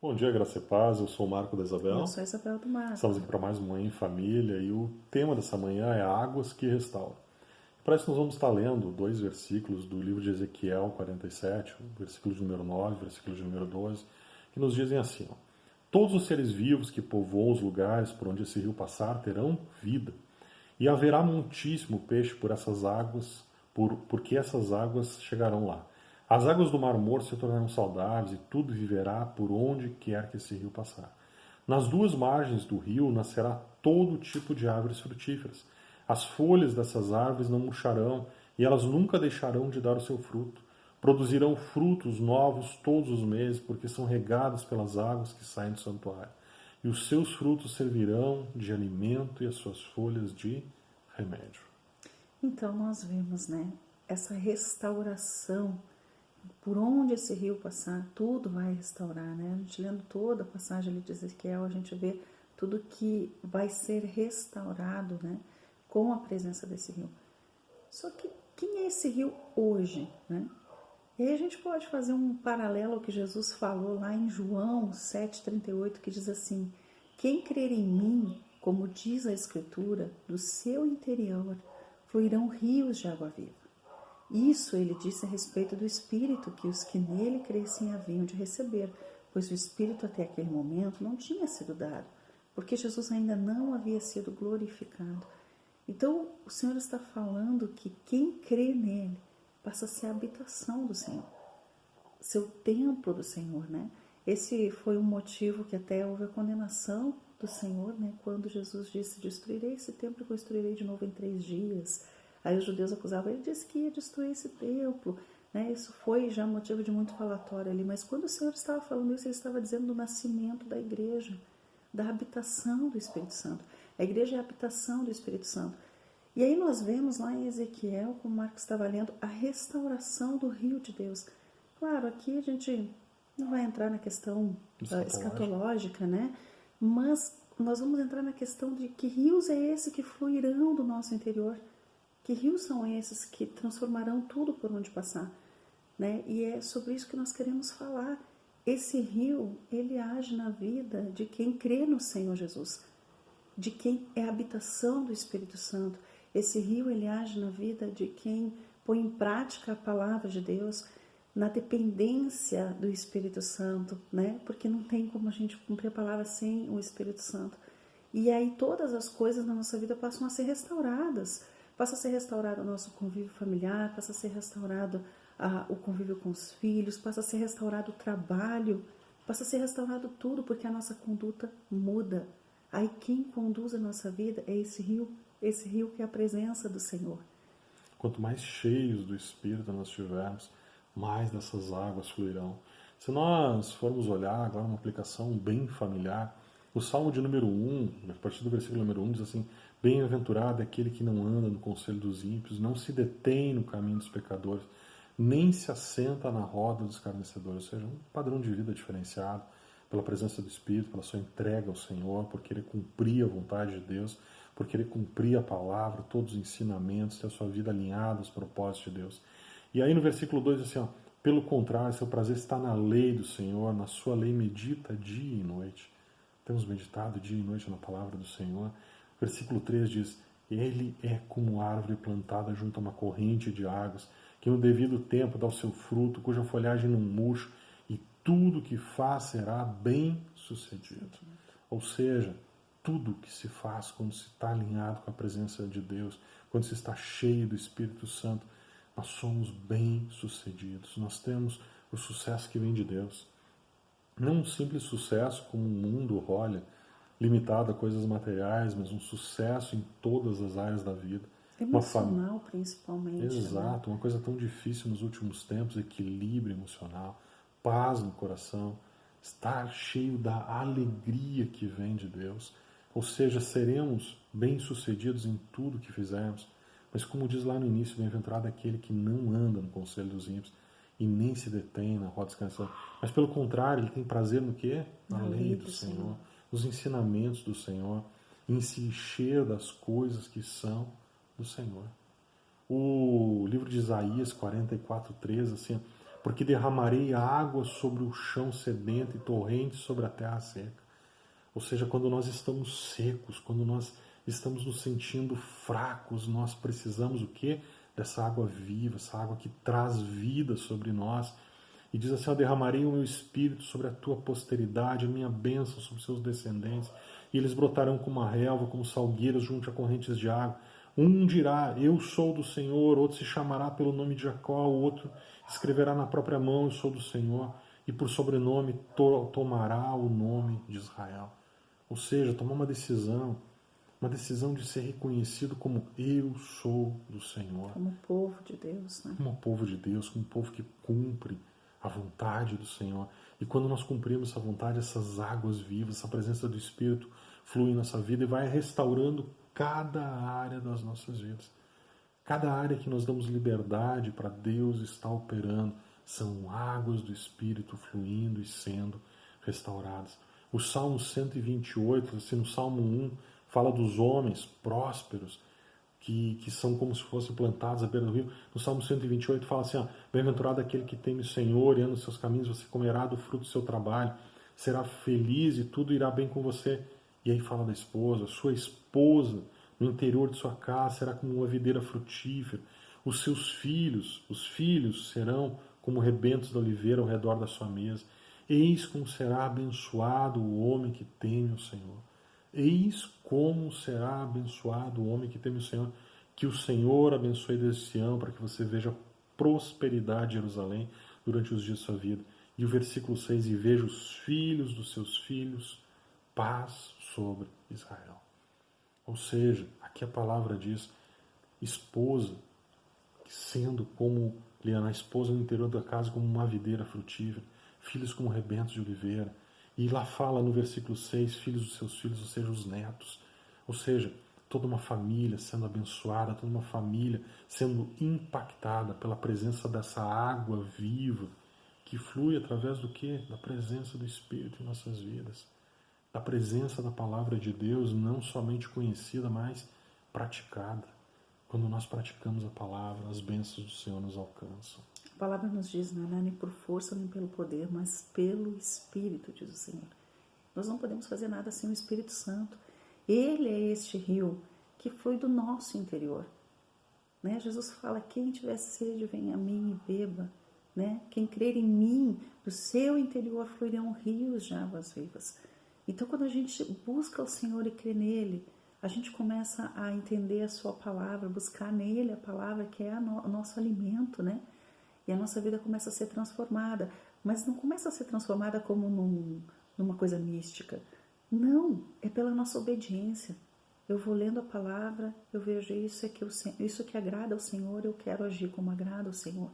Bom dia, Graça e Paz. Eu sou o Marco da Eu Isabel. sou a Isabel do Mar. Estamos aqui para mais uma Manhã em Família e o tema dessa manhã é Águas que Restauram. Para isso nós vamos estar lendo dois versículos do livro de Ezequiel 47, o versículo de número 9, versículo de número 12, que nos dizem assim: ó, todos os seres vivos que povoam os lugares por onde esse rio passar terão vida, e haverá muitíssimo peixe por essas águas, porque essas águas chegarão lá. As águas do Mar Morto se tornarão saudáveis e tudo viverá por onde quer que esse rio passar. Nas duas margens do rio nascerá todo tipo de árvores frutíferas. As folhas dessas árvores não murcharão e elas nunca deixarão de dar o seu fruto. Produzirão frutos novos todos os meses, porque são regadas pelas águas que saem do santuário. E os seus frutos servirão de alimento e as suas folhas de remédio. Então nós vemos, né, essa restauração. Por onde esse rio passar, tudo vai restaurar, né? A gente lendo toda a passagem ali de Ezequiel, a gente vê tudo que vai ser restaurado, né, com a presença desse rio. Só que quem é esse rio hoje, né? E aí a gente pode fazer um paralelo ao que Jesus falou lá em João 7,38, que diz assim: quem crer em mim, como diz a Escritura, do seu interior fluirão rios de água viva. Isso ele disse a respeito do Espírito que os que nele crescem haviam de receber, pois o Espírito até aquele momento não tinha sido dado, porque Jesus ainda não havia sido glorificado. Então o Senhor está falando que quem crê nele passa a ser a habitação do Senhor, seu templo do Senhor, né? Esse foi um motivo que até houve a condenação do Senhor, né? Quando Jesus disse: destruirei esse templo e construirei de novo em 3 dias. Aí os judeus acusavam, ele disse que ia destruir esse templo, né? Isso foi já motivo de muito falatório ali, mas quando o Senhor estava falando isso, ele estava dizendo do nascimento da igreja, da habitação do Espírito Santo. A igreja é a habitação do Espírito Santo. E aí nós vemos lá em Ezequiel, como o Marcos estava lendo, a restauração do rio de Deus. Claro, aqui a gente não vai entrar na questão escatológica, né? Mas nós vamos entrar na questão de que rios é esse que fluirão do nosso interior. Que rios são esses que transformarão tudo por onde passar, né? E é sobre isso que nós queremos falar. Esse rio, ele age na vida de quem crê no Senhor Jesus, de quem é a habitação do Espírito Santo. Esse rio, ele age na vida de quem põe em prática a palavra de Deus, na dependência do Espírito Santo, né? Porque não tem como a gente cumprir a palavra sem o Espírito Santo. E aí todas as coisas na nossa vida passam a ser restauradas. Passa a ser restaurado o nosso convívio familiar, passa a ser restaurado o convívio com os filhos, passa a ser restaurado o trabalho, passa a ser restaurado tudo, porque a nossa conduta muda. Aí quem conduz a nossa vida é esse rio que é a presença do Senhor. Quanto mais cheios do Espírito nós tivermos, mais dessas águas fluirão. Se nós formos olhar agora uma aplicação bem familiar, o Salmo de número 1, a partir do versículo número 1, diz assim: bem-aventurado é aquele que não anda no conselho dos ímpios, não se detém no caminho dos pecadores, nem se assenta na roda dos escarnecedores. Ou seja, um padrão de vida diferenciado pela presença do Espírito, pela sua entrega ao Senhor, por querer cumprir a vontade de Deus, por querer cumprir a palavra, todos os ensinamentos, ter a sua vida alinhada aos propósitos de Deus. E aí no versículo 2 diz assim, ó, pelo contrário, seu prazer está na lei do Senhor, na sua lei medita dia e noite. Temos meditado dia e noite na palavra do Senhor. Versículo 3 diz, ele é como árvore plantada junto a uma corrente de águas, que no devido tempo dá o seu fruto, cuja folhagem não murcha, e tudo que faz será bem sucedido. Ou seja, tudo que se faz quando se está alinhado com a presença de Deus, quando se está cheio do Espírito Santo, nós somos bem-sucedidos. Nós temos o sucesso que vem de Deus. Não um simples sucesso como o mundo olha, limitado a coisas materiais, mas um sucesso em todas as áreas da vida. Emocional, principalmente. Exato, uma coisa tão difícil nos últimos tempos, equilíbrio emocional, paz no coração, estar cheio da alegria que vem de Deus. Ou seja, seremos bem-sucedidos em tudo que fizermos. Mas como diz lá no início, bem-aventurado é aquele que não anda no conselho dos ímpios e nem se detém na roda descansada. Mas pelo contrário, ele tem prazer no quê? Na lei do Senhor, nos ensinamentos do Senhor, em se encher das coisas que são do Senhor. O livro de Isaías 44:13, assim, porque derramarei água sobre o chão sedento e torrentes sobre a terra seca. Ou seja, quando nós estamos secos, quando nós estamos nos sentindo fracos, nós precisamos o quê? Dessa água viva, essa água que traz vida sobre nós. E diz assim: eu derramarei o meu espírito sobre a tua posteridade, a minha bênção sobre seus descendentes, e eles brotarão como a relva, como salgueiros junto a correntes de água. Um dirá, eu sou do Senhor, outro se chamará pelo nome de Jacó, o outro escreverá na própria mão, eu sou do Senhor, e por sobrenome tomará o nome de Israel. Ou seja, tomar uma decisão de ser reconhecido como eu sou do Senhor. Como povo de Deus, né? Como povo de Deus, como povo que cumpre a vontade do Senhor. E quando nós cumprimos essa vontade, essas águas vivas, essa presença do Espírito flui em nossa vida e vai restaurando cada área das nossas vidas. Cada área que nós damos liberdade para Deus estar operando, são águas do Espírito fluindo e sendo restauradas. O Salmo 128, assim, no Salmo 1, fala dos homens prósperos, que são como se fossem plantados à beira do rio. No Salmo 128 fala assim, bem-aventurado aquele que teme o Senhor e anda nos seus caminhos, você comerá do fruto do seu trabalho, será feliz e tudo irá bem com você. E aí fala da esposa, sua esposa no interior de sua casa será como uma videira frutífera, os seus filhos, os filhos serão como rebentos da oliveira ao redor da sua mesa. Eis como será abençoado o homem que teme o Senhor. Eis como será abençoado o homem que teme o Senhor. Que o Senhor abençoe desde Sião, para que você veja prosperidade em Jerusalém durante os dias de sua vida. E o versículo 6, e veja os filhos dos seus filhos, paz sobre Israel. Ou seja, aqui a palavra diz, esposa, sendo como a esposa no interior da casa como uma videira frutífera, filhos como rebentos de oliveira. E lá fala no versículo 6, filhos dos seus filhos, ou seja, os netos. Ou seja, toda uma família sendo abençoada, toda uma família sendo impactada pela presença dessa água viva que flui através do quê? Da presença do Espírito em nossas vidas. Da presença da palavra de Deus, não somente conhecida, mas praticada. Quando nós praticamos a palavra, as bênçãos do Senhor nos alcançam. A palavra nos diz, não é nem por força nem pelo poder, mas pelo Espírito, diz o Senhor. Nós não podemos fazer nada sem o Espírito Santo. Ele é este rio que flui do nosso interior. Né? Jesus fala, quem tiver sede, venha a mim e beba. Né? Quem crer em mim, do seu interior fluirão rios de águas vivas. Então, quando a gente busca o Senhor e crê nele, a gente começa a entender a sua palavra, buscar nele a palavra que é o nosso alimento, né? E a nossa vida começa a ser transformada. Mas não começa a ser transformada como numa coisa mística. Não, é pela nossa obediência. Eu vou lendo a palavra, eu vejo isso que agrada ao Senhor, eu quero agir como agrada ao Senhor.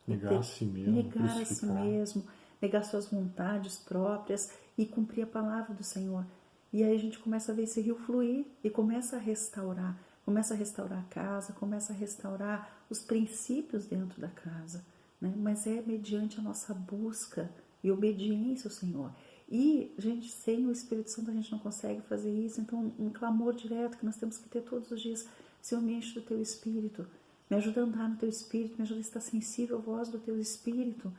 Negar a si mesmo, negar a si mesmo, negar suas vontades próprias e cumprir a palavra do Senhor. E aí a gente começa a ver esse rio fluir e começa a restaurar a casa, começa a restaurar os princípios dentro da casa, né? Mas é mediante a nossa busca e obediência ao Senhor. E, gente, sem o Espírito Santo a gente não consegue fazer isso, então um clamor direto que nós temos que ter todos os dias: Senhor, me enche do teu Espírito, me ajuda a andar no teu Espírito, me ajuda a estar sensível à voz do teu Espírito,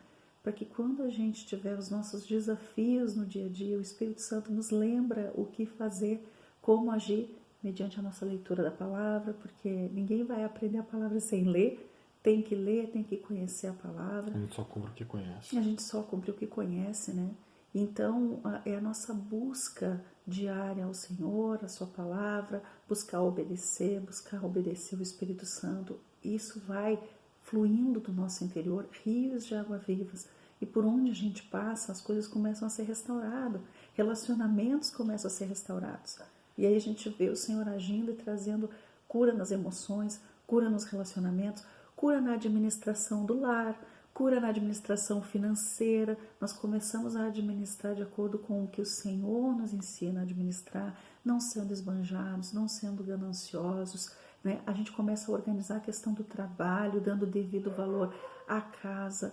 para que quando a gente tiver os nossos desafios no dia a dia, o Espírito Santo nos lembra o que fazer, como agir, mediante a nossa leitura da palavra, porque ninguém vai aprender a palavra sem ler, tem que conhecer a palavra. A gente só cumpre o que conhece. A gente só cumpre o que conhece, né? Então, é a nossa busca diária ao Senhor, a sua palavra, buscar obedecer o Espírito Santo. Isso vai fluindo do nosso interior, rios de água vivas. E por onde a gente passa, as coisas começam a ser restauradas, relacionamentos começam a ser restaurados. E aí a gente vê o Senhor agindo e trazendo cura nas emoções, cura nos relacionamentos, cura na administração do lar, cura na administração financeira. Nós começamos a administrar de acordo com o que o Senhor nos ensina a administrar, não sendo esbanjados, não sendo gananciosos, né? A gente começa a organizar a questão do trabalho, dando devido valor à casa,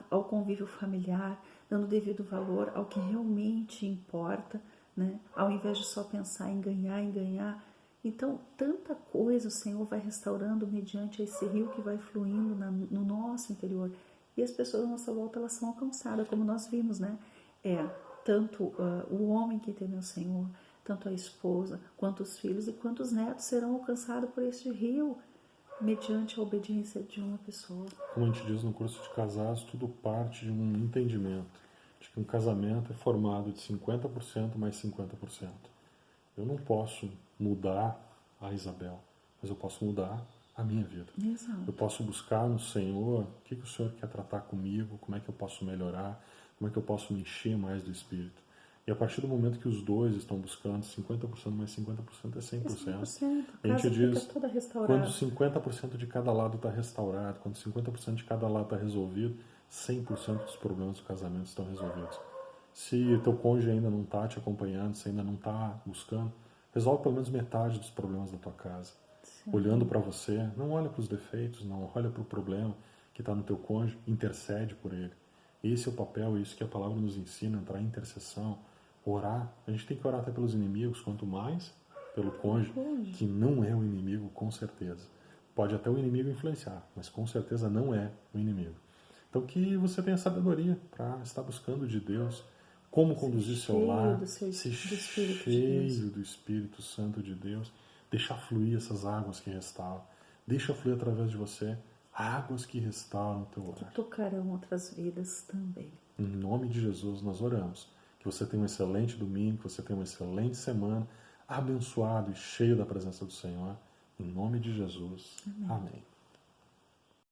ao convívio familiar, dando devido valor ao que realmente importa, né? Ao invés de só pensar em ganhar. Então, tanta coisa o Senhor vai restaurando mediante esse rio que vai fluindo no nosso interior. E as pessoas à nossa volta, elas são alcançadas, como nós vimos, né? Tanto o homem que teme ao Senhor, tanto a esposa, quanto os filhos e quanto os netos serão alcançados por este rio, mediante a obediência de uma pessoa. Como a gente diz no curso de casados, tudo parte de um entendimento de que um casamento é formado de 50% mais 50%. Eu não posso mudar a Isabel, mas eu posso mudar a minha vida. Exato. Eu posso buscar no Senhor o que o Senhor quer tratar comigo, como é que eu posso melhorar, como é que eu posso me encher mais do Espírito. E a partir do momento que os dois estão buscando 50% mais 50% é 100%. 100%. A gente diz, fica toda restaurada. quando 50% de cada lado está restaurado, quando 50% de cada lado está resolvido, 100% dos problemas do casamento estão resolvidos. Se teu cônjuge ainda não está te acompanhando, se ainda não está buscando, resolve pelo menos metade dos problemas da tua casa. Sim. Olhando para você, não olha para os defeitos, não olha para o problema que está no teu cônjuge, intercede por ele. Esse é o papel, isso que a palavra nos ensina, entrar em intercessão, orar. A gente tem que orar até pelos inimigos, quanto mais pelo cônjuge, que não é o inimigo, com certeza. Pode até o inimigo influenciar, mas com certeza não é o inimigo. Então que você tenha sabedoria para estar buscando de Deus, como conduzir seu lar, ser cheio do Espírito Santo de Deus, deixar fluir essas águas que restauram, deixa fluir através de você águas que restauram o teu lar. Que tocarão outras vidas também. Em nome de Jesus nós oramos. Que você tenha um excelente domingo, que você tenha uma excelente semana, abençoado e cheio da presença do Senhor. Em nome de Jesus. Amém.